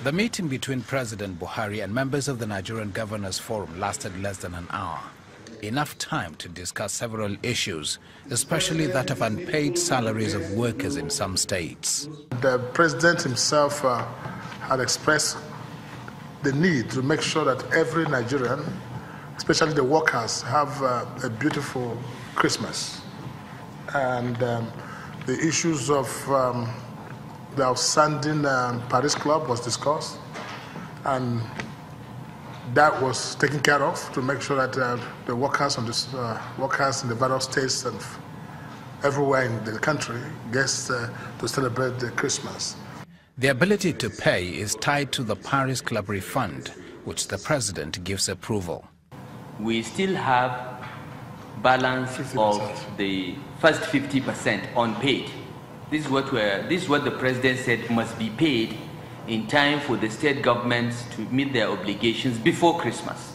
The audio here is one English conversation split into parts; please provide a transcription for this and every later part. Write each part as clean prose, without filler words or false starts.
The meeting between President Buhari and members of the Nigerian Governors Forum lasted less than an hour. Enough time to discuss several issues, especially that of unpaid salaries of workers in some states. The president himself had expressed the need to make sure that every Nigerian, especially the workers, have a beautiful Christmas. And the issues of the outstanding Paris Club was discussed, and that was taken care of to make sure that the workers workers in the various states and everywhere in the country gets to celebrate the Christmas. The ability to pay is tied to the Paris Club refund, which the president gives approval. We still have balance 50%. Of the first 50% unpaid. This is what the president said must be paid in time for the state governments to meet their obligations before Christmas.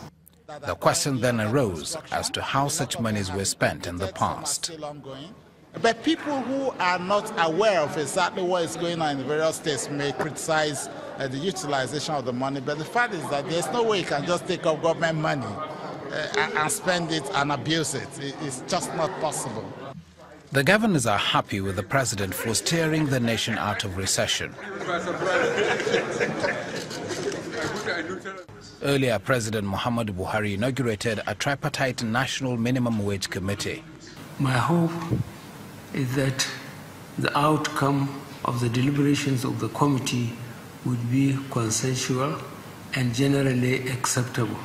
The question then arose as to how such monies were spent in the past. But people who are not aware of exactly what is going on in the various states may criticize the utilization of the money, but the fact is that there's no way you can just take up government money and spend it and abuse it. It's just not possible. The governors are happy with the president for steering the nation out of recession. Earlier, President Muhammadu Buhari inaugurated a tripartite national minimum wage committee. My hope is that the outcome of the deliberations of the committee would be consensual and generally acceptable.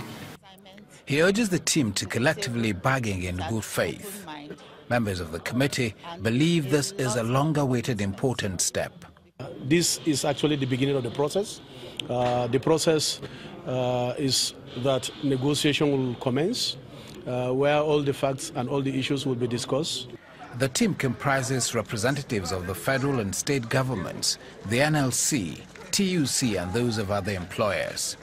He urges the team to collectively bargain in good faith. Members of the committee believe this is a long-awaited important step. This is actually the beginning of the process. The process is that negotiation will commence, where all the facts and all the issues will be discussed. The team comprises representatives of the federal and state governments, the NLC, TUC and those of other employers.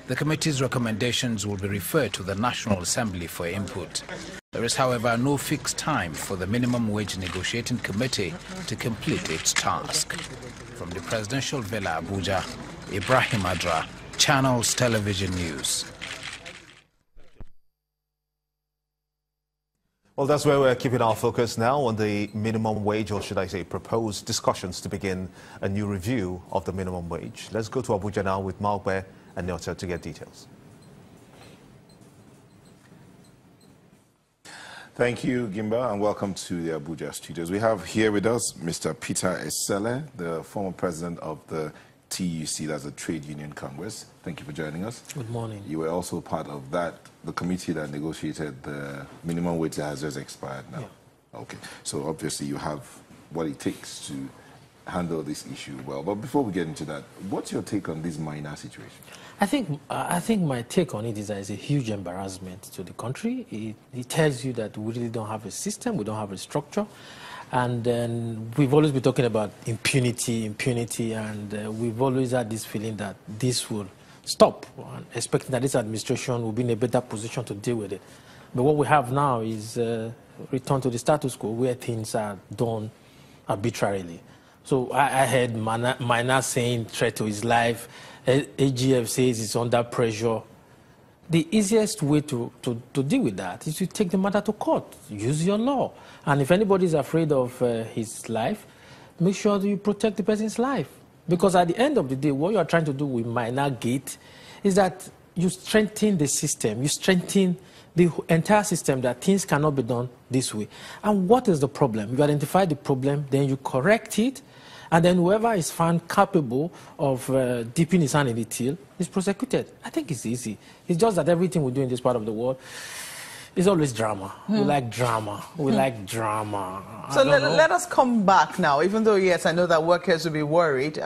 The committee's recommendations will be referred to the National Assembly for input. There is, however, no fixed time for the Minimum Wage Negotiating Committee to complete its task. From the Presidential Villa, Abuja, Ibrahim Adra, Channels Television News. Well, that's where we're keeping our focus now, on the minimum wage, or should I say proposed discussions to begin a new review of the minimum wage. Let's go to Abuja now with Malbe and Nyota to get details. Thank you, Gimba, and welcome to the Abuja studios. We have here with us Mr. Peter Esele, the former president of the TUC, that's the Trade Union Congress. Thank you for joining us. Good morning. You were also part of the committee that negotiated the minimum wage that has just expired now. Yeah. Okay, so obviously you have what it takes to handle this issue well. But before we get into that, what's your take on this minor situation? I think my take on it is that it's a huge embarrassment to the country. It tells you that we really don't have a system, we don't have a structure. And then we've always been talking about impunity, and we've always had this feeling that this will stop, expecting that this administration will be in a better position to deal with it. But what we have now is return to the status quo, where things are done arbitrarily. So I heard Minor saying threat to his life. AGF says it's under pressure. The easiest way to deal with that is to take the matter to court. Use your law. And if anybody is afraid of his life, make sure that you protect the person's life. Because at the end of the day, what you are trying to do with Minor Gate is that you strengthen the system. You strengthen the entire system, that things cannot be done this way. And what is the problem? You identify the problem, then you correct it, and then whoever is found capable of dipping his hand in the till is prosecuted. I think it's easy. It's just that everything we do in this part of the world is always drama. We like drama. We like drama. So let us come back now. Even though, yes, I know that workers will be worried.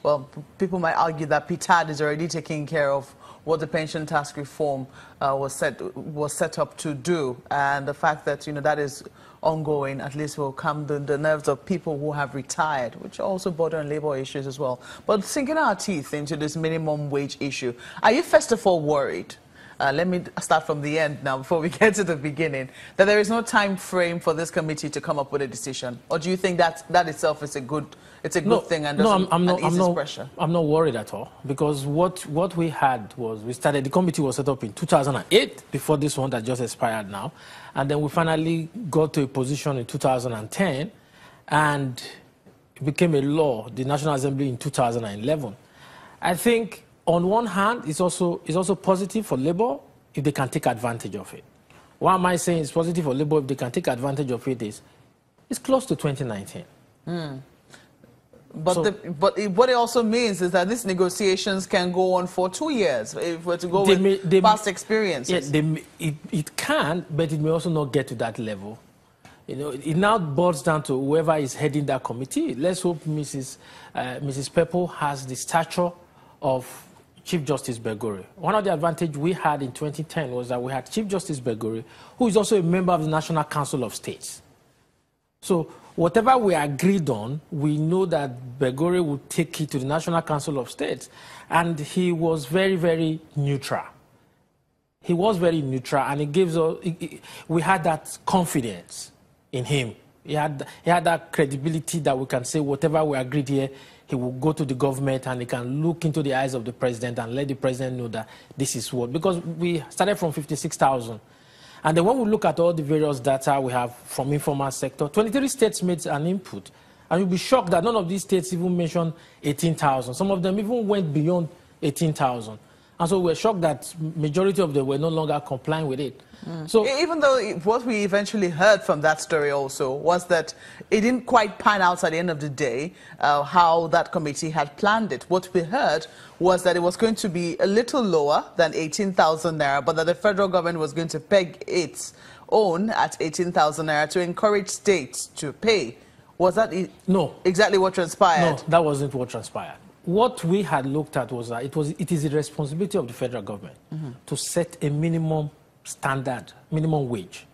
Well, people might argue that PTAD is already taking care of what the pension task reform was set up to do, and the fact that that is ongoing at least will calm the nerves of people who have retired, which also border on labor issues as well. But sinking our teeth into this minimum wage issue, are you first of all worried? let me start from the end now before we get to the beginning, that there is no time frame for this committee to come up with a decision? Or do you think that itself is a good thing and doesn't pressure? I'm not worried at all, because what we had was, the committee was set up in 2008, before this one that just expired now, and then we finally got to a position in 2010, and it became a law, the National Assembly, in 2011. I think on one hand, it's also positive for Labour if they can take advantage of it. Why am I saying it's positive for Labour if they can take advantage of it is, it's close to 2019. But what it also means is that these negotiations can go on for 2 years if we're to go with past experiences. Yeah, it can, but it may also not get to that level. You know, it now boils down to whoever is heading that committee. Let's hope Mrs. Pepple has the stature of Chief Justice Begore. One of the advantages we had in 2010 was that we had Chief Justice Begore, who is also a member of the National Council of States. So whatever we agreed on, we know that Begore would take it to the National Council of States. And he was very, very neutral. He was very neutral, and it gives us, we had that confidence in him. He had that credibility that we can say whatever we agreed here, he will go to the government and he can look into the eyes of the president and let the president know that this is what. Because we started from 56,000. And then when we look at all the various data we have from informal sector, 23 states made an input. And you'll be shocked that none of these states even mentioned 18,000. Some of them even went beyond 18,000. And so we're shocked that majority of them were no longer complying with it. So even though what we eventually heard from that story also was that it didn't quite pan out at the end of the day how that committee had planned it. What we heard was that it was going to be a little lower than 18,000 naira, but that the federal government was going to peg its own at 18,000 naira to encourage states to pay. Was that exactly what transpired? No, that wasn't what transpired. What we had looked at was that it is the responsibility of the federal government to set a minimum standard, minimum wage.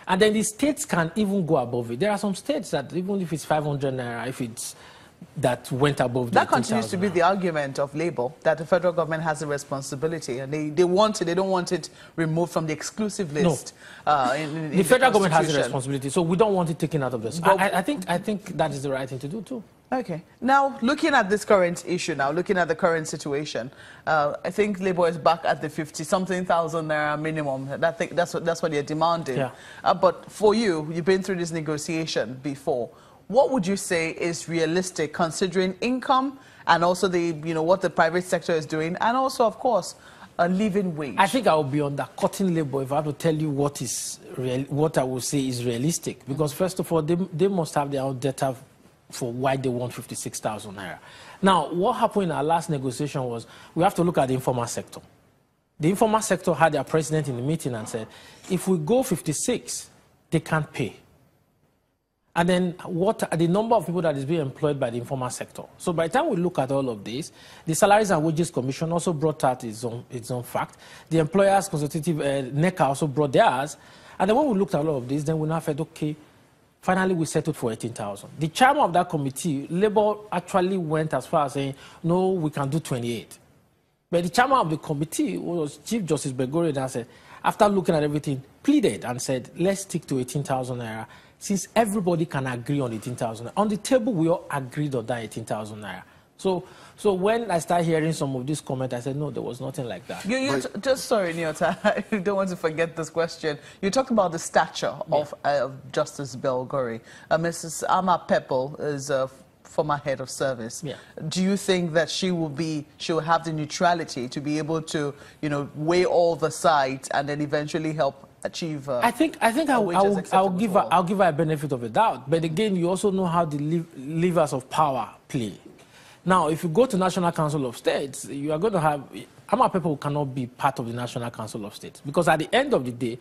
And then the states can even go above it. There are some states that even if it's 500 naira, if it's that went above that continues to be the argument of Labour, that the federal government has a responsibility and they want it, they don't want it removed from the exclusive list. No. The federal government has a responsibility, so we don't want it taken out of this. I think that is the right thing to do too. Okay. Now, looking at this current issue now, looking at the current situation, I think Labour is back at the 50-something thousand naira minimum. That's what they're demanding. Yeah. But for you, you've been through this negotiation before. What would you say is realistic, considering income and also what the private sector is doing, and also, of course, a living wage? I think I will be undercutting Labour if I have to tell you what I will say is realistic. Because first of all, they must have their own data for why they want 56,000 naira. Now, what happened in our last negotiation was we have to look at the informal sector. The informal sector had their president in the meeting and said, if we go 56, they can't pay. And then what are the number of people that is being employed by the informal sector? So by the time we look at all of this, the Salaries and Wages Commission also brought out its own fact. The Employers Consultative NECA also brought theirs. And then when we looked at all of this, then we now said, okay, finally we settled for 18,000. The chairman of that committee, Labour actually went as far as saying, no, we can do 28. But the chairman of the committee was Chief Justice Begore, and said, after looking at everything, pleaded and said, let's stick to 18,000 naira. Since everybody can agree on 18,000 naira. On the table, we all agreed on that 18,000 naira. So when I started hearing some of these comments, I said, no, there was nothing like that. Just sorry, Nyota, I don't want to forget this question. You talked about the stature of Justice Belgore. Mrs. Ama Pepple is a former head of service. Yeah. Do you think that she will have the neutrality to be able to, weigh all the sides and then eventually help achieve? I think I'll give her a benefit of the doubt. But again, you also know how the levers of power play. Now, if you go to National Council of States, you are going to have Ama people cannot be part of the National Council of States, because at the end of the day,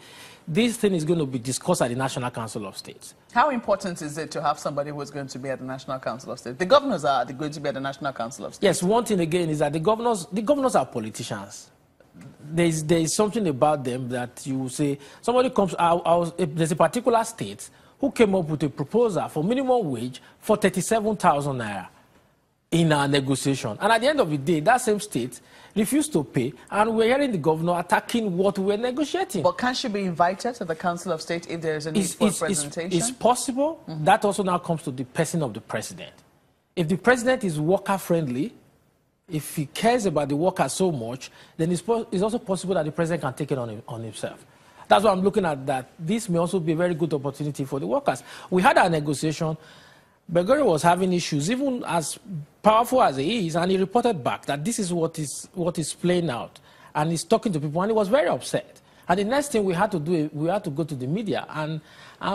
this thing is going to be discussed at the National Council of States. How important is it to have somebody who is going to be at the National Council of States? The governors are going to be at the National Council of States. Yes, one thing again is that the governors are politicians. There is something about them that you say, somebody comes, there's a particular state who came up with a proposal for minimum wage for 37,000 naira. in our negotiation. And at the end of the day, that same state refused to pay, and we're hearing the governor attacking what we're negotiating. But can she be invited to the Council of State if there is a need for presentation? It's possible. That also now comes to the person of the president. If the president is worker-friendly, if he cares about the workers so much, then it's also possible that the president can take it on himself. That's why I'm looking at that. This may also be a very good opportunity for the workers. We had our negotiation. Belgore was having issues, even as powerful as he is, and he reported back that this is what is playing out. And he's talking to people, and he was very upset. And the next thing we had to do, we had to go to the media, and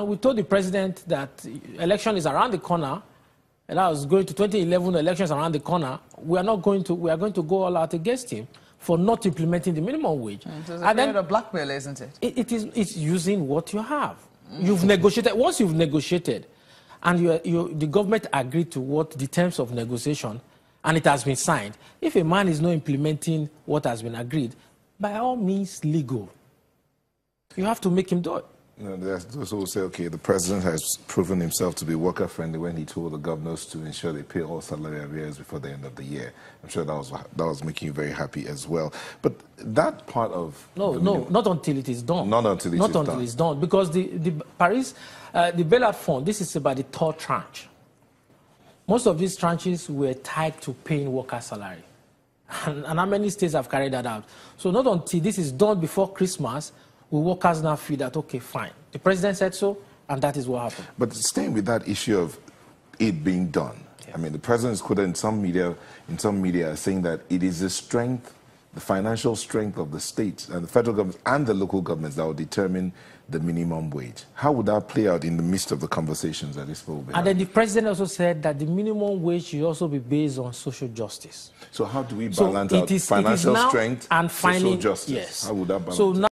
we told the president that election is around the corner, and I was going to 2011 elections around the corner. We are going to go all out against him for not implementing the minimum wage. So it's a period of blackmail, isn't it? It's using what you have. You've negotiated. Once you've negotiated, and the government agreed to what the terms of negotiation, and it has been signed. If a man is not implementing what has been agreed, by all means legal, you have to make him do it. You know, there's those who say, okay, the president has proven himself to be worker-friendly when he told the governors to ensure they pay all salary arrears before the end of the year. I'm sure that was making you very happy as well. But that part of... No, not until it is done. Not until it's done. Because the bailout fund, this is about the third tranche. Most of these tranches were tied to paying worker salary. And how many states have carried that out? So not until this is done before Christmas, will workers now feel that, okay, fine. The president said so, and that is what happened. But staying with that issue of it being done, yeah. I mean, the president is quoted in some media saying that it is the strength, the financial strength of the states and the federal government and the local governments that will determine the minimum wage. How would that play out in the midst of the conversations that this will be? And then the president also said that the minimum wage should also be based on social justice. So how do we balance out financial strength and social justice? Yes. How would that balance? So now